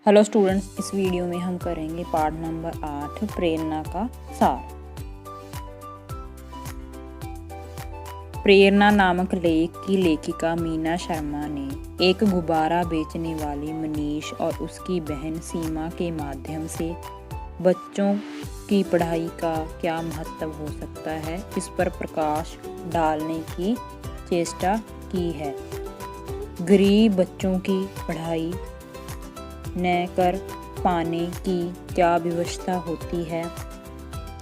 Hello students, इस video में हम करेंगे पाठ नंबर 8 प्रेरणा का सार। प्रेरणा नामक लेख की लेखिका मीना शर्मा ने एक गुब्बारा बेचने वाली मनीष और उसकी बहन सीमा के माध्यम से बच्चों की पढ़ाई का क्या महत्व हो सकता है, इस पर प्रकाश डालने की चेष्टा की है। गरीब बच्चों की पढ़ाई न कर पाने की क्या व्यवस्था होती है,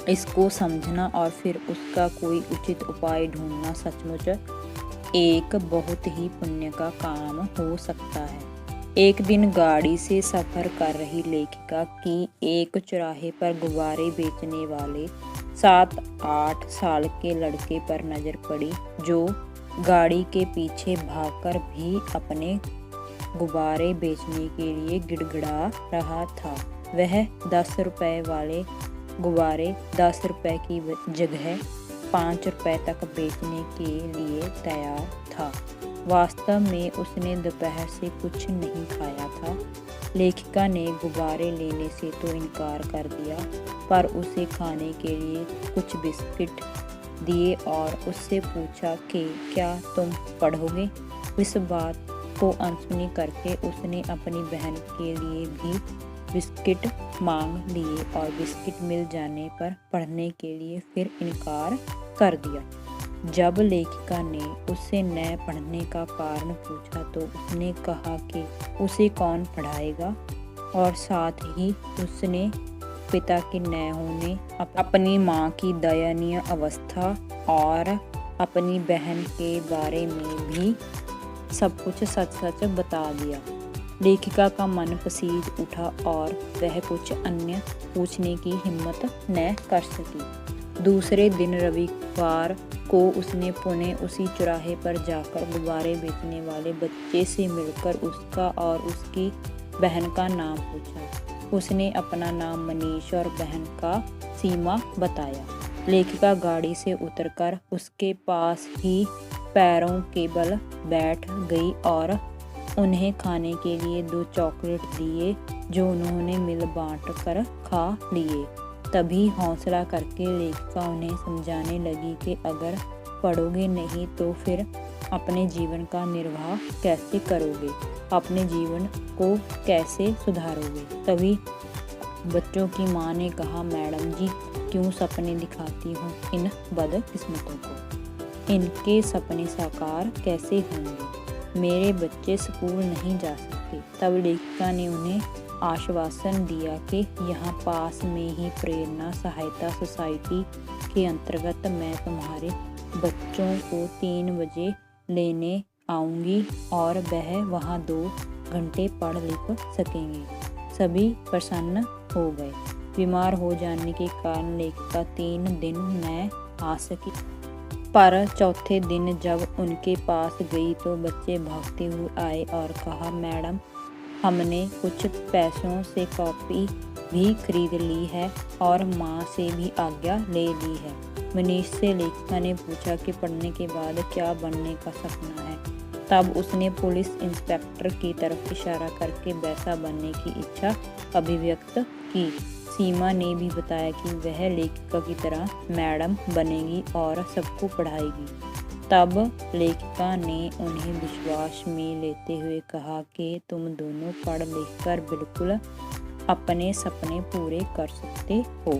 इसको समझना और फिर उसका कोई उचित उपाय ढूंढना सचमुच एक बहुत ही पुण्य का काम हो सकता है। एक दिन गाड़ी से सफ़र कर रही लेखिका की एक चौराहे पर गुब्बारे बेचने वाले 7-8 साल के लड़के पर नज़र पड़ी, जो गाड़ी के पीछे भागकर भी अपने गुब्बारे बेचने के लिए गिड़गिड़ा रहा था। वह 10 रुपए वाले गुब्बारे 10 रुपए की जगह 5 रुपए तक बेचने के लिए तैयार था। वास्तव में उसने दोपहर से कुछ नहीं खाया था। लेखिका ने गुब्बारे लेने से तो इनकार कर दिया, पर उसे खाने के लिए कुछ बिस्किट दिए और उससे पूछा कि क्या तुम पढ़ोगे। इस बात को अनसुनी करके उसने अपनी बहन के लिए भी बिस्किट मांग लिए और बिस्किट मिल जाने पर पढ़ने के लिए फिर इनकार कर दिया। जब लेखिका ने उससे न पढ़ने का कारण पूछा तो उसने कहा कि उसे कौन पढ़ाएगा, और साथ ही उसने पिता के न होने, अपनी माँ की दयनीय अवस्था और अपनी बहन के बारे में भी सब कुछ सच सच बता दिया। लेखिका का मन पसीज उठा और वह कुछ अन्य पूछने की हिम्मत न कर सकी। दूसरे दिन रविवार को उसने पुनः उसी चौराहे पर जाकर गुब्बारे बेचने वाले बच्चे से मिलकर उसका और उसकी बहन का नाम पूछा। उसने अपना नाम मनीष और बहन का सीमा बताया। लेखिका गाड़ी से उतरकर उसके पास ही पैरों के बल बैठ गई और उन्हें खाने के लिए 2 चॉकलेट दिए, जो उन्होंने मिल बांट कर खा लिए। तभी हौसला करके लेखिका उन्हें समझाने लगी कि अगर पढ़ोगे नहीं तो फिर अपने जीवन का निर्वाह कैसे करोगे, अपने जीवन को कैसे सुधारोगे। तभी बच्चों की माँ ने कहा, मैडम जी, क्यों सपने दिखाती हूँ इन बदकिस्मतों को, इनके सपने साकार कैसे होंगे। मेरे बच्चे स्कूल नहीं जा सकते। तब लेखिका ने उन्हें आश्वासन दिया कि यहाँ पास में ही प्रेरणा सहायता सोसाइटी के अंतर्गत मैं तुम्हारे बच्चों को 3 बजे लेने आऊँगी और वह वहाँ 2 घंटे पढ़ लिख सकेंगे। सभी प्रसन्न हो गए। बीमार हो जाने के कारण लेखिका 3 दिन न आ सकी, पर चौथे दिन जब उनके पास गई तो बच्चे भागते हुए आए और कहा, मैडम, हमने कुछ पैसों से कॉपी भी खरीद ली है और माँ से भी आज्ञा ले ली है। मनीष से लेखिका ने पूछा कि पढ़ने के बाद क्या बनने का सपना है। तब उसने पुलिस इंस्पेक्टर की तरफ इशारा करके वैसा बनने की इच्छा अभिव्यक्त की। सीमा ने भी बताया कि वह लेखिका की तरह मैडम बनेगी और सबको पढ़ाएगी। तब लेखिका ने उन्हें विश्वास में लेते हुए कहा कि तुम दोनों पढ़ लिख कर बिल्कुल अपने सपने पूरे कर सकते हो।